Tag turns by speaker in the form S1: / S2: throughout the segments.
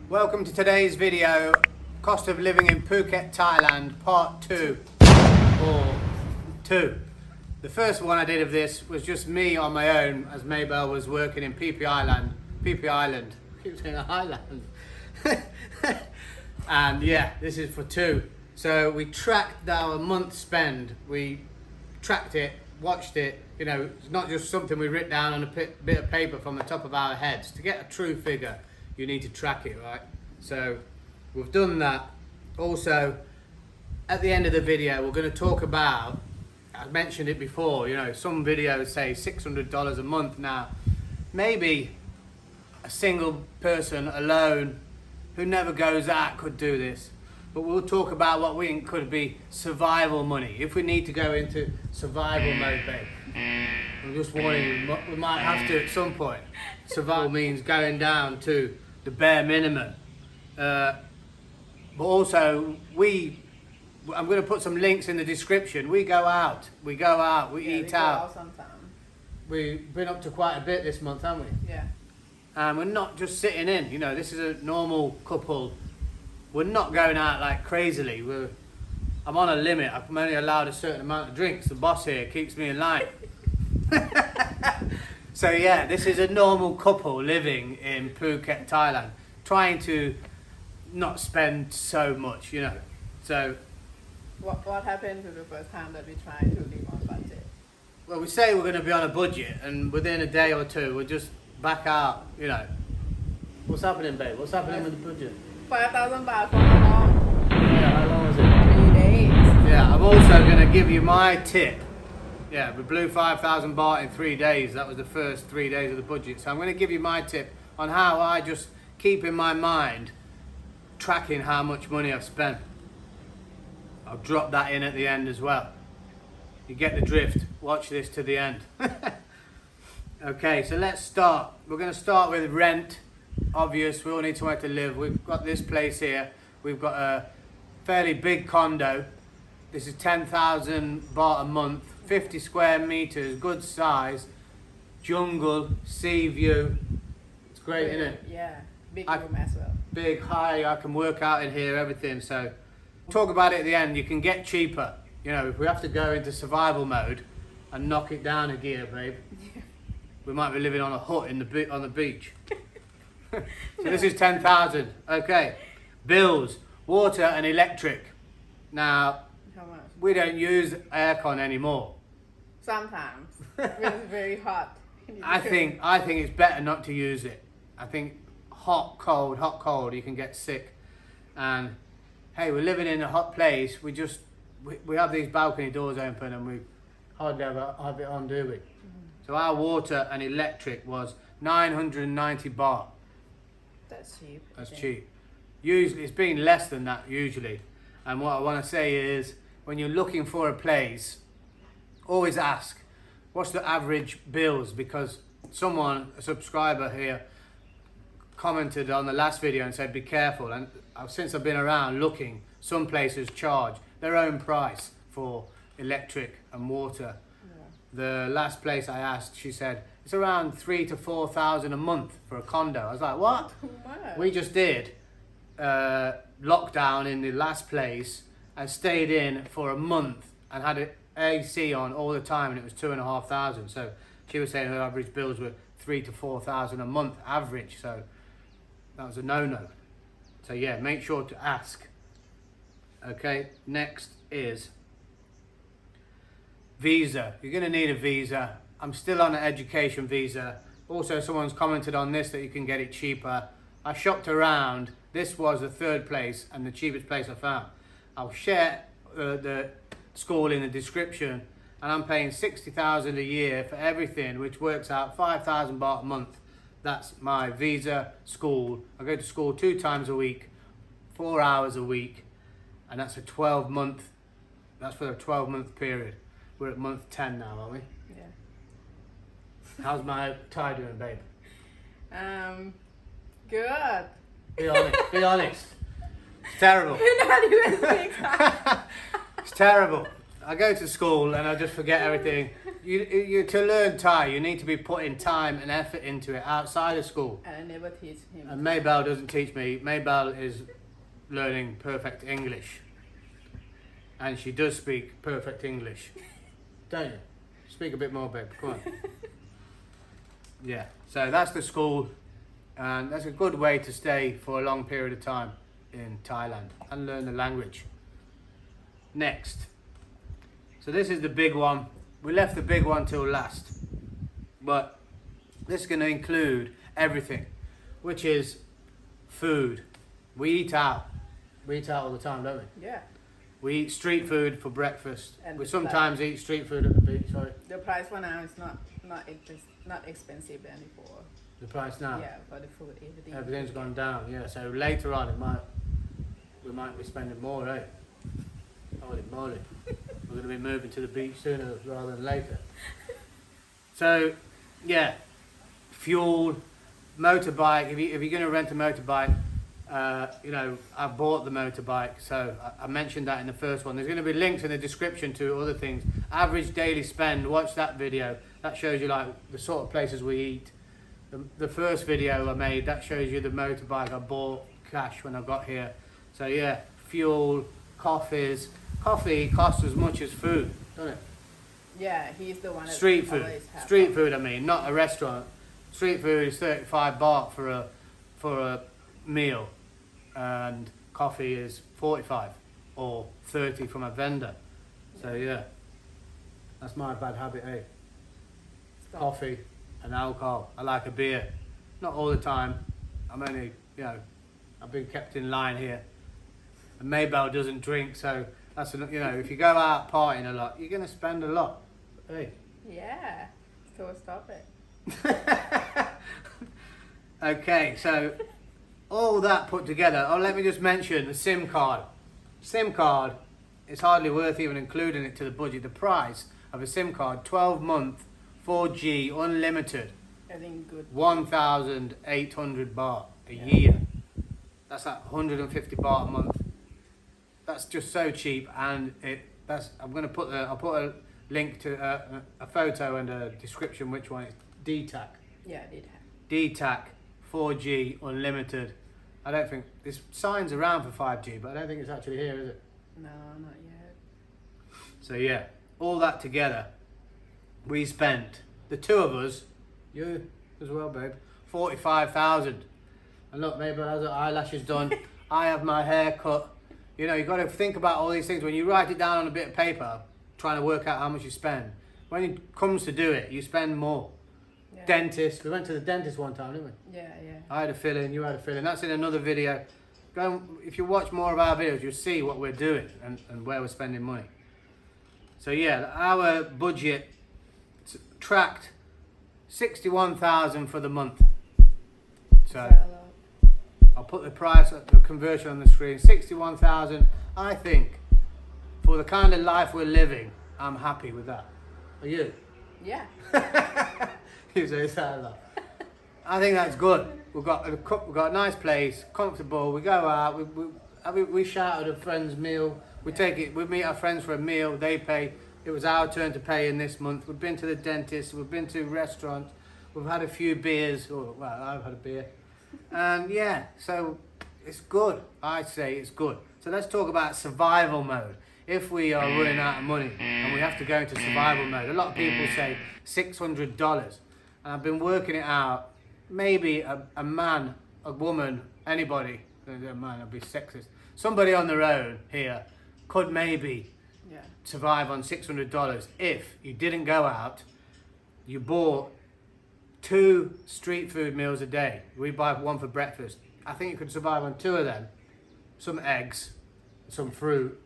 S1: Welcome to today's video, Cost of Living in Phuket, Thailand, Part 2, or 2. The first one I did of this was just me on my own as Maybelle was working in PP Island, I keep saying Island. And yeah, this is for 2. So we tracked our month spend, we tracked it, watched it, you know, it's not just something we write down on a bit of paper from the top of our heads. To get a true figure, you need to track it, right? So we've done that. Also, at the end of the video, we're going to talk about, I mentioned it before, you know, some videos say $600 a month. Now, maybe a single person alone who never goes out could do this. But we'll talk about what we think could be survival money. If we need to go into survival mode, babe. I'm just warning you, we might have to at some point. Survival means going down to the bare minimum. But also, I'm going to put some links in the description. We go out, we eat out.
S2: We go out sometimes.
S1: We've been up to quite a bit this month, haven't we?
S2: Yeah.
S1: And we're not just sitting in, you know, this is a normal couple. We're not going out like crazily. I'm on a limit. I'm only allowed a certain amount of drinks. The boss here keeps me in line. So yeah, this is a normal couple living in Phuket, Thailand, trying to not spend so much, you know. So
S2: what happened to the first time that we tried to live on budget?
S1: well, we say we're going to be on a budget, and within a day or two, we're just back out, you know. What's happening, babe? What's happening with the budget?
S2: 5,000 baht for how long?
S1: Yeah, how long was it?
S2: 3 days.
S1: Yeah, I'm also going to give you my tip. Yeah, we blew 5,000 baht in 3 days. That was the first 3 days of the budget. So I'm going to give you my tip on how I just keep in my mind tracking how much money I've spent. I'll drop that in at the end as well. You get the drift. Watch this to the end. Okay, so let's start. We're going to start with rent. Obvious, we all need somewhere to live. We've got this place here. We've got a fairly big condo. This is 10,000 baht a month, 50 square meters, good size, jungle, sea view. It's great, isn't it?
S2: Yeah, big room as well.
S1: Big, high, I can work out in here, everything. So talk about it at the end. You can get cheaper. You know, if we have to go into survival mode and knock it down a gear, babe, we might be living on a hut on the beach. So this is 10,000. Okay, bills, water and electric. Now,
S2: How much?
S1: we don't use aircon anymore.
S2: Sometimes. When it's very hot.
S1: I think it's better not to use it. I think hot, cold, you can get sick. And hey, we're living in a hot place. We have these balcony doors open and we hardly ever have it on, do we? So our water and electric was 990 baht.
S2: That's cheap.
S1: That's cheap. Usually, it's been less than that usually. And what I want to say is, when you're looking for a place, always ask, what's the average bills? Because someone, a subscriber here, commented on the last video and said, be careful. And since I've been around looking, some places charge their own price for electric and water. The last place I asked, she said, it's around 3,000 to 4,000 a month for a condo. I was like, what?
S2: Too much.
S1: We just did lockdown in the last place and stayed in for a month and had an AC on all the time, and it was 2,500. So she was saying her average bills were 3,000 to 4,000 a month average. So that was a no-no. So yeah, make sure to ask. Okay, next is visa. You're going to need a visa. I'm still on an education visa. Also, someone's commented on this that you can get it cheaper. I shopped around. This was the third place and the cheapest place I found. I'll share the school in the description, and I'm paying 60,000 a year for everything, which works out 5,000 baht a month. That's my visa school. I go to school 2 times a week, 4 hours a week, and that's a 12-month. That's for a 12-month period. We're at month 10 now, aren't we?
S2: Yeah.
S1: How's my tie doing, babe?
S2: Good.
S1: Be honest. Be honest. It's terrible.
S2: You're not even big.
S1: It's terrible. I go to school and I just forget everything. You to learn Thai, you need to be putting time and effort into it outside of school.
S2: And I never teach him.
S1: And Maybelle doesn't teach me. Maybelle is learning perfect English. And she does speak perfect English. Don't you? Speak a bit more, babe. Come on. Yeah. So that's the school. And that's a good way to stay for a long period of time in Thailand and learn the language. Next. So this is the big one. We left the big one till last. But this is going to include everything, which is food. We eat out. We eat out all the time, don't we?
S2: Yeah.
S1: We eat street food for breakfast.
S2: And
S1: We
S2: the
S1: sometimes eat street food at the beach. Sorry.
S2: The price for now is not expensive anymore.
S1: The price now.
S2: Yeah, for the food,
S1: Everything's gone down. Yeah. So later on, we might be spending more, eh? Holy moly. We're going to be moving to the beach sooner rather than later. So, yeah, fuel, motorbike. If you're going to rent a motorbike, you know, I bought the motorbike, so I mentioned that in the first one. There's going to be links in the description to other things. Average daily spend. Watch that video. That shows you like the sort of places we eat. The first video I made, that shows you the motorbike I bought cash when I got here. So yeah, fuel, coffees. Coffee costs as much as food, doesn't it?
S2: Yeah, he's the one that
S1: Street food.
S2: always have
S1: Street
S2: coffee.
S1: food, I mean, not a restaurant. Street food is 35 baht for a meal, and coffee is 45 or 30 from a vendor. So yeah, that's my bad habit, eh?
S2: Stop.
S1: Coffee and alcohol. I like a beer, not all the time. I'm only, you know, I've been kept in line here. And Maybelle doesn't drink, so that's, you know, if you go out partying a lot, you're gonna spend a lot. Hey.
S2: Yeah, so stop it.
S1: Okay, so all that put together, let me just mention the SIM card. SIM card, it's hardly worth even including it to the budget. The price of a SIM card, 12-month, 4G, unlimited,
S2: I think good.
S1: 1,800 baht a year. That's like 150 baht a month. That's just so cheap, and I'm gonna put I'll put a link to a photo and a description which one it's DTAC.
S2: Yeah, I did
S1: DTAC 4G unlimited. I don't think this sign's around for 5G, but I don't think it's actually here, is it?
S2: No, not yet.
S1: So yeah, all that together, we spent, the two of us, you as well, babe, 45,000. And look, Mabel has her eyelashes done. I have my hair cut. You know, you've got to think about all these things. When you write it down on a bit of paper, trying to work out how much you spend, when it comes to do it, you spend more.
S2: Yeah.
S1: Dentist. We went to the dentist one time, didn't we?
S2: Yeah, yeah.
S1: I had a fill-in, you had a fill-in. That's in another video. Go, if you watch more of our videos, you'll see what we're doing and where we're spending money. So yeah, our budget tracked 61,000 for the month. So I'll put the price, the conversion on the screen. 61,000. I think for the kind of life we're living, I'm happy with that. Are you?
S2: Yeah.
S1: You say that. I think that's good. We've got a nice place, comfortable. We go out. We shout at a friend's meal. We meet our friends for a meal. They pay. It was our turn to pay in this month. We've been to the dentist. We've been to restaurants. We've had a few beers. Well, I've had a beer. And yeah, so it's good. I say it's good. So let's talk about survival mode. If we are running out of money and we have to go into survival mode, a lot of people say $600. And I've been working it out. Maybe a man, a woman, anybody, a man, I'd be sexist, somebody on their own here could maybe survive on $600 if you didn't go out, you bought 2 street food meals a day. We buy one for breakfast. I think you could survive on 2 of them. Some eggs, some fruit.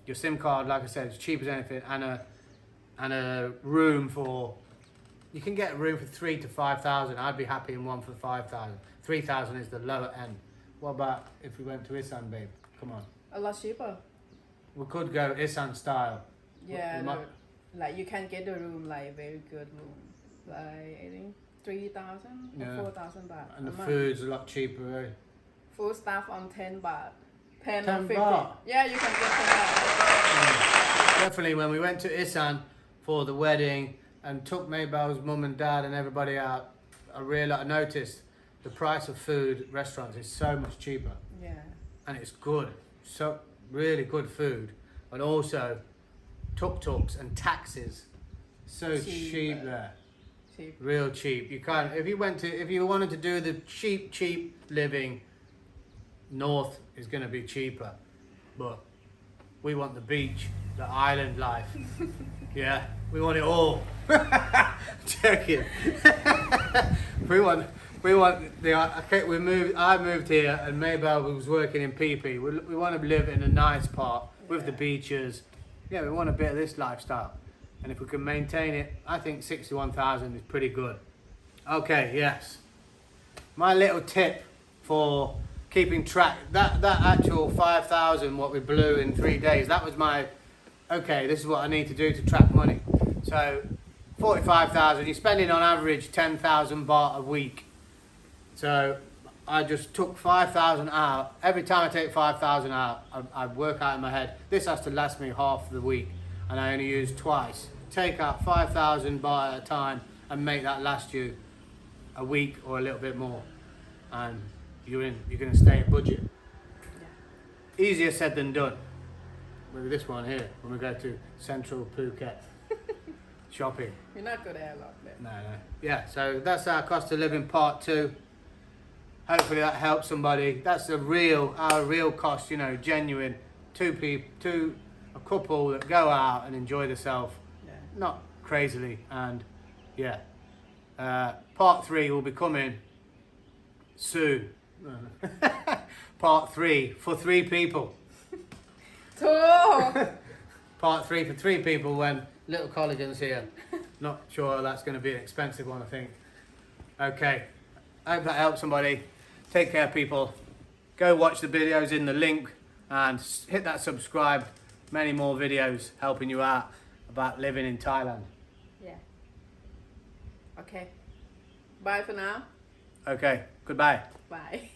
S1: Your SIM card, like I said, is cheap as anything, and a room for. You can get a room for 3,000 to 5,000. I'd be happy in one for 5,000. 3,000 is the lower end. What about if we went to Isan, babe? Come on.
S2: A lot cheaper.
S1: We could go Isan style.
S2: Yeah, like you can get a room, like very good room, like I think 3,000 or 4,000 baht.
S1: And the food's a lot cheaper, eh?
S2: Food stuff on 10 baht. 10
S1: 10
S2: or 50.
S1: baht?
S2: Yeah, you can get 10 baht.
S1: definitely when we went to Isan for the wedding and took Maybell's mum and dad and everybody out, I noticed the price of food at restaurants is so much cheaper.
S2: Yeah.
S1: And it's good, so really good food, and also tuk-tuks and taxis, so cheap there,
S2: Cheap.
S1: real cheap. You can't if you wanted to do the cheap living, north is going to be cheaper, but we want the beach, the island life. Yeah, we want it all. Joking. We want the. I moved here, and Maybell was working in PP. We want to live in a nice part with the beaches. Yeah, we want a bit of this lifestyle, and if we can maintain it, I think 61,000 is pretty good. Okay, yes. My little tip for keeping track, that actual 5,000 what we blew in 3 days, that was my. Okay, this is what I need to do to track money. So, 45,000. You're spending on average 10,000 baht a week. So I just took 5,000 out. Every time I take 5,000 out, I work out in my head, this has to last me half the week, and I only use twice. Take out 5,000 baht at a time and make that last you a week or a little bit more, and you're going to stay at budget.
S2: Yeah.
S1: Easier said than done. With this one here, when we go to Central Phuket shopping.
S2: You're not good at a lot there.
S1: No. Yeah, so that's our cost of living part 2. Hopefully that helps somebody. That's our real cost, genuine. A couple that go out and enjoy themselves, not crazily. And yeah, part 3 will be coming soon. Part 3 for 3 people. Part 3 for 3 people when little Colligan's here. Not sure that's going to be an expensive one, I think. Okay, I hope that helps somebody. Take care, people. Go watch the videos in the link and hit that subscribe. Many more videos helping you out about living in Thailand.
S2: Yeah. Okay. Bye for now.
S1: Okay, goodbye.
S2: Bye.